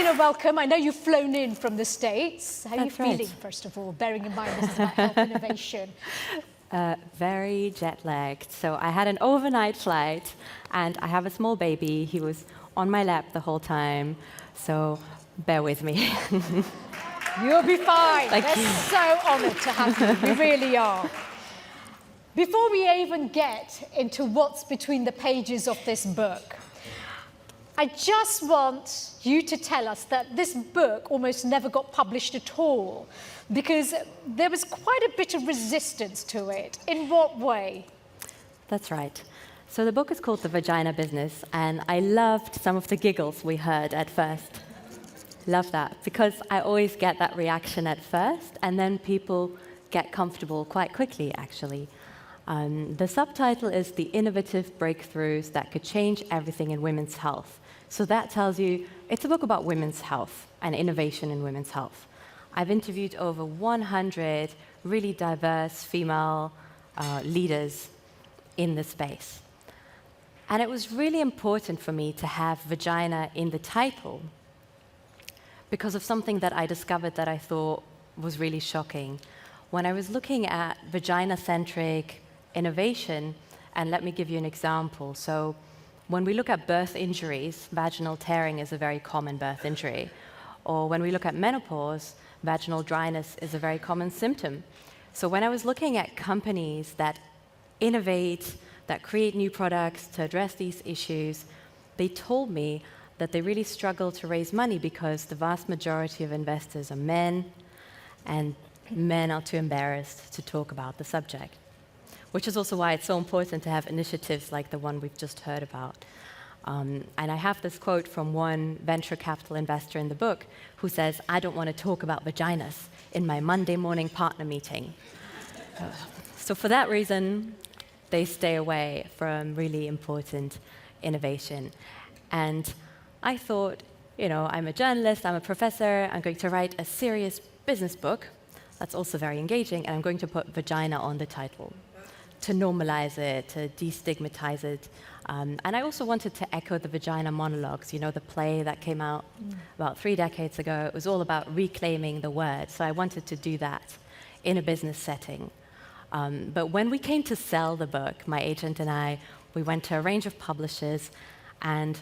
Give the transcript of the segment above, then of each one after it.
Marina, welcome. I know you've flown in from the States. How are you feeling, right. first of all, bearing in mind this is about health innovation? Very jet-lagged. So I had an overnight flight, and I have a small baby. He was on my lap the whole time, so bear with me. You'll be fine. Thank We're you. so honoured to have you. We really are. Before we even get into what's between the pages of this book, I just want you to tell us that this book almost never got published at all because there was quite a bit of resistance to it. In what way? That's right. So the book is called The Vagina Business, and I loved some of the giggles we heard at first. Love that, because I always get that reaction at first, and then people get comfortable quite quickly, actually. The subtitle is The Innovative Breakthroughs That Could Change Everything in Women's Health. So that tells you it's a book about women's health and innovation in women's health. I've interviewed over 100 really diverse female leaders in this space. And it was really important for me to have vagina in the title because of something that I discovered that I thought was really shocking. When I was looking at vagina-centric innovation, and let me give you an example. So when we look at birth injuries, vaginal tearing is a very common birth injury. Or when we look at menopause, vaginal dryness is a very common symptom. So when I was looking at companies that innovate, that create new products to address these issues, they told me that they really struggle to raise money because the vast majority of investors are men, and men are too embarrassed to talk about the subject. Which is also why it's so important to have initiatives like the one we've just heard about. And I have this quote from one venture capital investor in the book who says, "I don't want to talk about vaginas in my Monday morning partner meeting." So for that reason, they stay away from really important innovation. And I thought, you know, I'm a journalist, I'm a professor, I'm going to write a serious business book that's also very engaging, and I'm going to put vagina on the title to normalize it, to destigmatize it. And I also wanted to echo the Vagina monologues, you know, the play that came out about 3 decades ago. It was all about reclaiming the word. So I wanted to do that in a business setting. But when we came to sell the book, my agent and I, we went to a range of publishers, and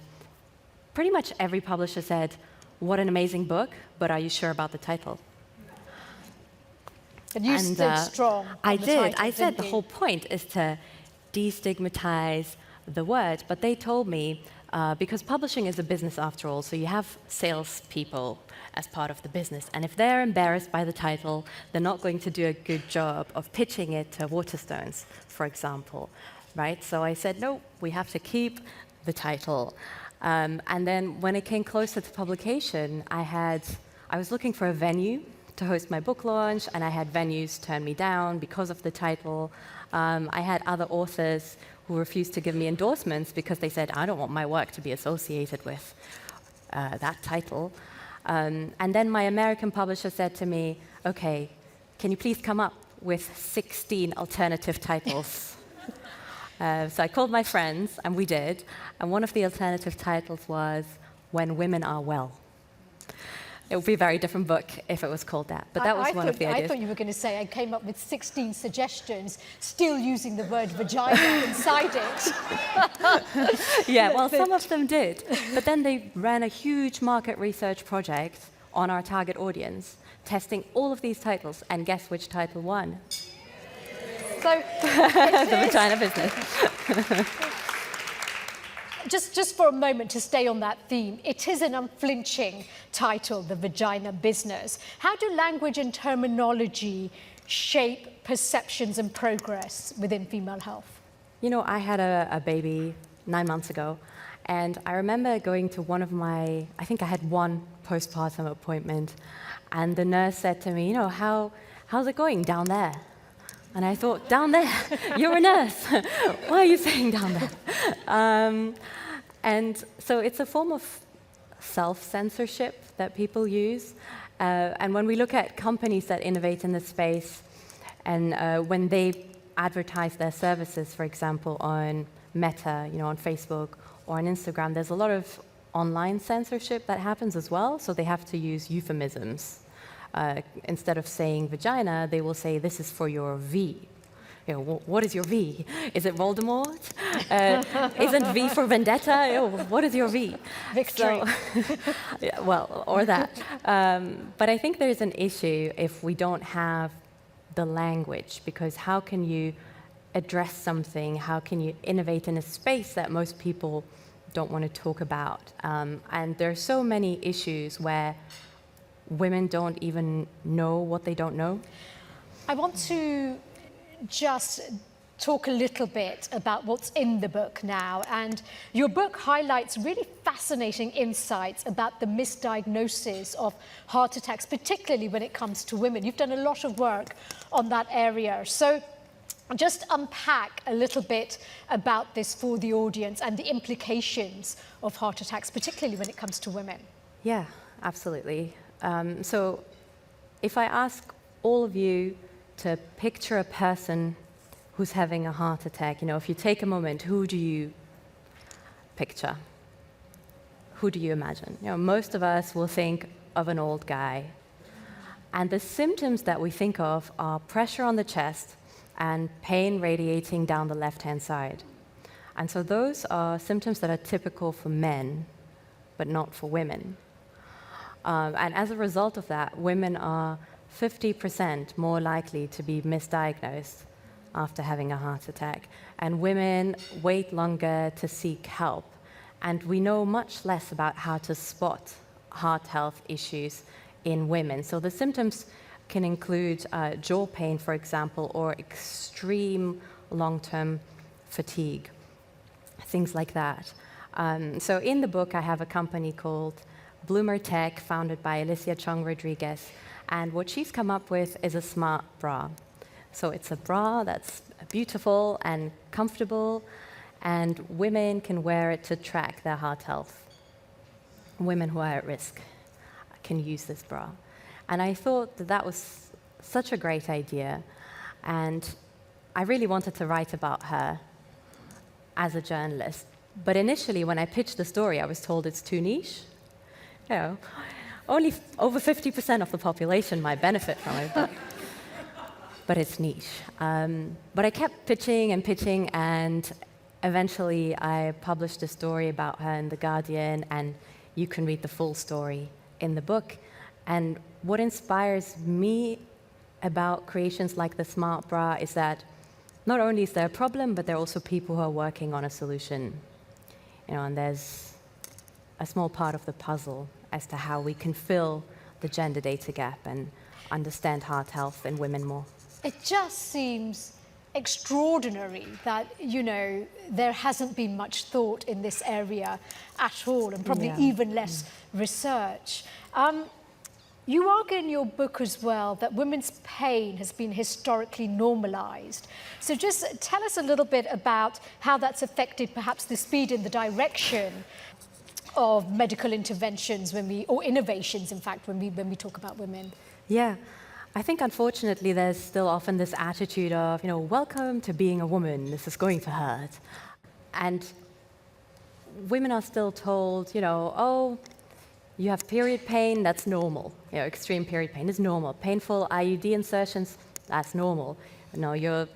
pretty much every publisher said, "What an amazing book, but are you sure about the title?" And you stood strong. I the did. title, I said didn't the you? whole point is to destigmatize the word, but they told me, because publishing is a business after all, so you have salespeople as part of the business, and if they're embarrassed by the title, they're not going to do a good job of pitching it to Waterstones, for example, right? So I said, no, we have to keep the title. And then when it came closer to publication, I was looking for a venue to host my book launch, and I had venues turn me down because of the title. I had other authors who refused to give me endorsements because they said, I don't want my work to be associated with that title. And then my American publisher said to me, okay, can you please come up with 16 alternative titles? So I called my friends, and we did. And one of the alternative titles was When Women Are Well. It would be a very different book if it was called that, but that was one of the ideas. I thought you were going to say I came up with 16 suggestions, still using the word vagina inside it. Yeah, well, some of them did. But then they ran a huge market research project on our target audience, testing all of these titles, and guess which title won? So The Vagina Business. Just for a moment to stay on that theme, it is an unflinching title, The Vagina Business. How do language and terminology shape perceptions and progress within female health? You know, I had a baby 9 months ago, and I remember going to one of my, I think I had one postpartum appointment, and the nurse said to me, you know, how's it going down there? And I thought, down there? You're a nurse. Why are you saying down there? And so it's a form of self-censorship that people use. And when we look at companies that innovate in this space, and when they advertise their services, for example, on Meta, you know, on Facebook or on Instagram, there's a lot of online censorship that happens as well, so they have to use euphemisms. Instead of saying vagina, they will say, this is for your V. You know, what is your V? Is it Voldemort? Isn't V for Vendetta? What is your V? Victory. So, yeah, well, or that. But I think there's an issue if we don't have the language, because how can you address something? How can you innovate in a space that most people don't want to talk about? And there are so many issues where women don't even know what they don't know. I want to just talk a little bit about what's in the book now. And your book highlights really fascinating insights about the misdiagnosis of heart attacks, particularly when it comes to women. You've done a lot of work on that area. So just unpack a little bit about this for the audience and the implications of heart attacks, particularly when it comes to women. Yeah, absolutely. So if I ask all of you to picture a person who's having a heart attack, you know, if you take a moment, who do you picture? Who do you imagine? You know, most of us will think of an old guy. And the symptoms that we think of are pressure on the chest and pain radiating down the left-hand side. And so those are symptoms that are typical for men, but not for women. And as a result of that, women are 50% more likely to be misdiagnosed after having a heart attack. And women wait longer to seek help. And we know much less about how to spot heart health issues in women. So the symptoms can include jaw pain, for example, or extreme long-term fatigue, things like that. So in the book, I have a company called Bloomer Tech, founded by Alicia Chong Rodriguez. And what she's come up with is a smart bra. So it's a bra that's beautiful and comfortable, and women can wear it to track their heart health. Women who are at risk can use this bra. And I thought that that was such a great idea, and I really wanted to write about her as a journalist. But initially, when I pitched the story, I was told it's too niche. You know, only over 50% of the population might benefit from it, but it's niche. But I kept pitching, and eventually I published a story about her in The Guardian, and you can read the full story in the book. And what inspires me about creations like the Smart Bra is that not only is there a problem, but there are also people who are working on a solution. You know, and there's a small part of the puzzle as to how we can fill the gender data gap and understand heart health in women more. It just seems extraordinary that, you know, there hasn't been much thought in this area at all, and probably even less research. You argue in your book as well that women's pain has been historically normalised. So just tell us a little bit about how that's affected perhaps the speed and the direction of medical interventions or innovations, in fact, when we talk about women. Yeah, I think unfortunately there's still often this attitude of, you know, welcome to being a woman, this is going to hurt. And women are still told, you know, oh, you have period pain, that's normal. You know, extreme period pain is normal. Painful IUD insertions, that's normal. You know, you're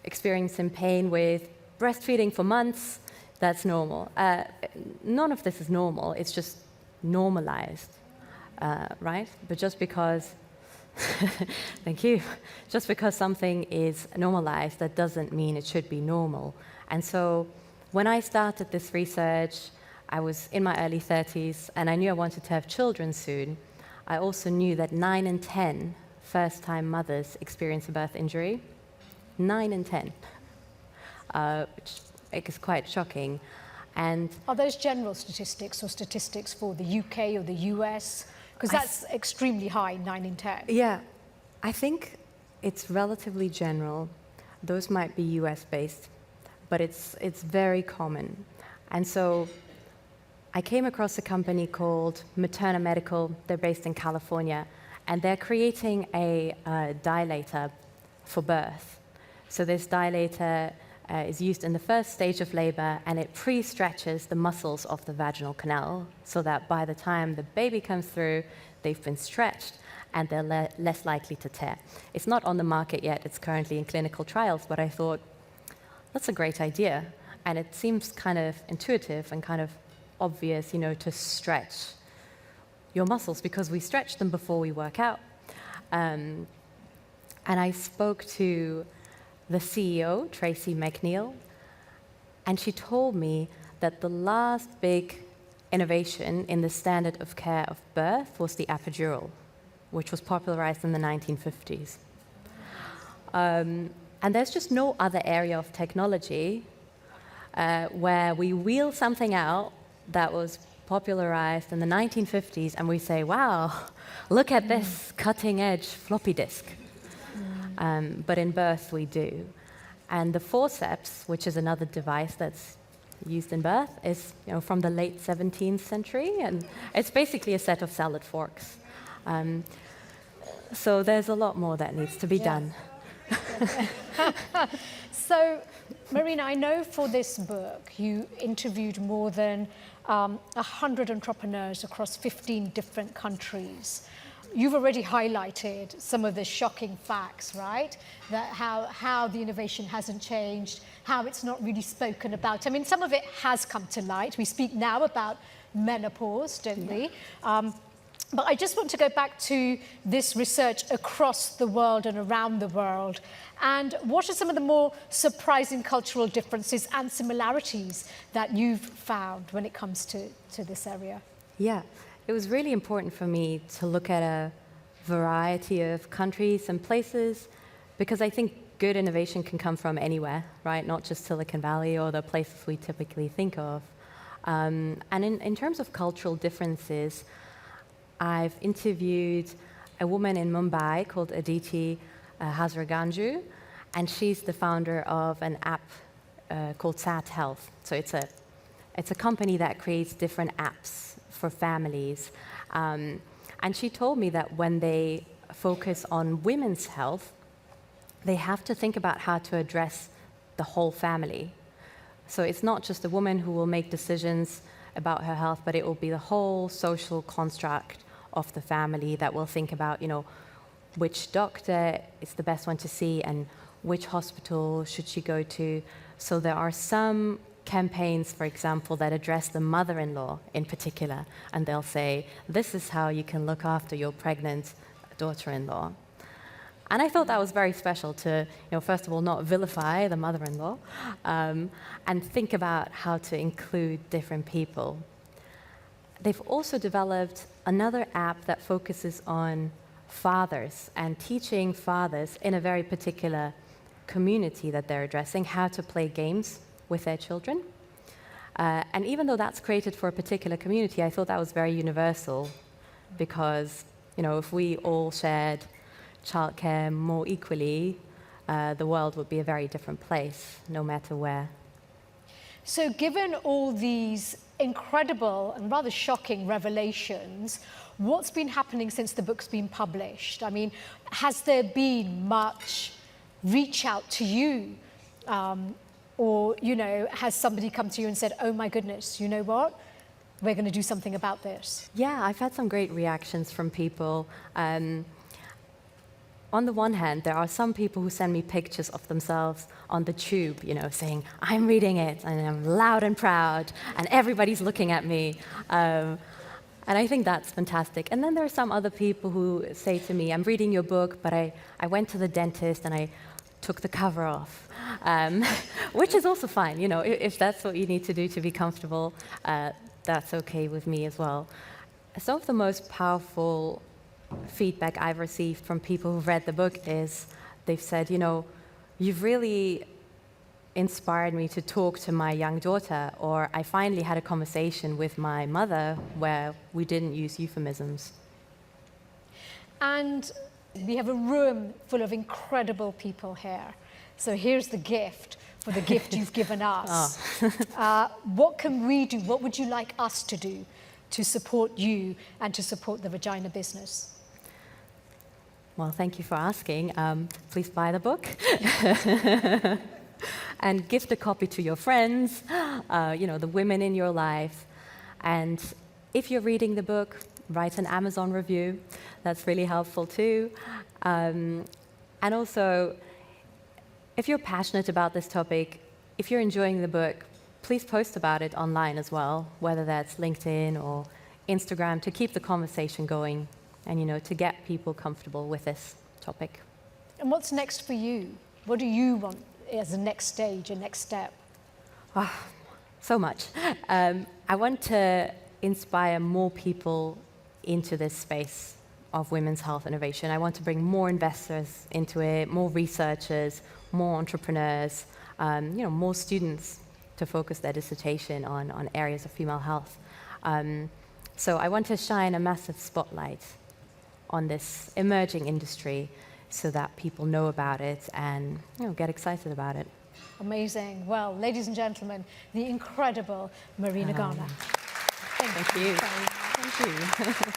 experiencing pain with breastfeeding for months, that's normal. None of this is normal, it's just normalized, right? But just because, thank you, just because something is normalized, that doesn't mean it should be normal. And so when I started this research, I was in my early 30s, and I knew I wanted to have children soon. I also knew that 9 in 10 first-time mothers experience a birth injury. 9 in 10, which is quite shocking. And are those general statistics or statistics for the UK or the US? Because that's extremely high, 9 in 10. Yeah, I think it's relatively general. Those might be US-based, but it's very common. And so I came across a company called Maternal Medical. They're based in California, and they're creating a dilator for birth. So this dilator is used in the first stage of labor, and it pre-stretches the muscles of the vaginal canal so that by the time the baby comes through, they've been stretched and they're less likely to tear. It's not on the market yet. It's currently in clinical trials, but I thought, that's a great idea. And it seems kind of intuitive and kind of obvious, to stretch your muscles because we stretch them before we work out. And I spoke to the CEO, Tracy McNeil, and she told me that the last big innovation in the standard of care of birth was the epidural, which was popularized in the 1950s. And there's just no other area of technology where we wheel something out that was popularized in the 1950s and we say, wow, look at this cutting-edge floppy disk. But in birth, we do. And the forceps, which is another device that's used in birth, is from the late 17th century, and it's basically a set of salad forks. So there's a lot more that needs to be done. So, Marina, I know for this book you interviewed more than 100 entrepreneurs across 15 different countries. You've already highlighted some of the shocking facts, right? That how the innovation hasn't changed, how it's not really spoken about. I mean, some of it has come to light. We speak now about menopause, don't we? But I just want to go back to this research across the world and around the world. And what are some of the more surprising cultural differences and similarities that you've found when it comes to this area? Yeah, it was really important for me to look at a variety of countries and places because I think good innovation can come from anywhere, right? Not just Silicon Valley or the places we typically think of. And in terms of cultural differences, I've interviewed a woman in Mumbai called Aditi Hazraganju, and she's the founder of an app called Sat Health. So it's a company that creates different apps for families. And she told me that when they focus on women's health, they have to think about how to address the whole family. So it's not just a woman who will make decisions about her health, but it will be the whole social construct of the family that will think about, which doctor is the best one to see and which hospital should she go to. So there are some campaigns, for example, that address the mother-in-law in particular, and they'll say, this is how you can look after your pregnant daughter-in-law. And I thought that was very special to, first of all, not vilify the mother-in-law, and think about how to include different people. They've also developed another app that focuses on fathers and teaching fathers in a very particular community that they're addressing how to play games with their children. And even though that's created for a particular community, I thought that was very universal because, if we all shared childcare more equally, the world would be a very different place, no matter where. So given all these incredible and rather shocking revelations, what's been happening since the book's been published? I mean, has there been much reach out to you? Or, has somebody come to you and said, oh my goodness, you know what? We're going to do something about this. Yeah, I've had some great reactions from people. On the one hand, there are some people who send me pictures of themselves on the tube, saying, I'm reading it, and I'm loud and proud, and everybody's looking at me. And I think that's fantastic. And then there are some other people who say to me, I'm reading your book, but I went to the dentist and I took the cover off, which is also fine. If that's what you need to do to be comfortable, that's okay with me as well. Some of the most powerful feedback I've received from people who've read the book is they've said, you've really inspired me to talk to my young daughter, or I finally had a conversation with my mother where we didn't use euphemisms. And we have a room full of incredible people here. So here's the gift for the gift you've given us. What can we do? What would you like us to do to support you and to support the Vagina Business? Well, thank you for asking. Please buy the book. and gift a copy to your friends, the women in your life. And if you're reading the book, write an Amazon review. That's really helpful too. And also, if you're passionate about this topic, if you're enjoying the book, please post about it online as well, whether that's LinkedIn or Instagram, to keep the conversation going and, to get people comfortable with this topic. And what's next for you? What do you want as a next stage, a next step? So much. I want to inspire more people into this space of women's health innovation. I want to bring more investors into it, more researchers, more entrepreneurs, more students to focus their dissertation on areas of female health. So I want to shine a massive spotlight on this emerging industry so that people know about it and get excited about it. Amazing. Well, ladies and gentlemen, the incredible Marina Gerner. Thank you. Thank you.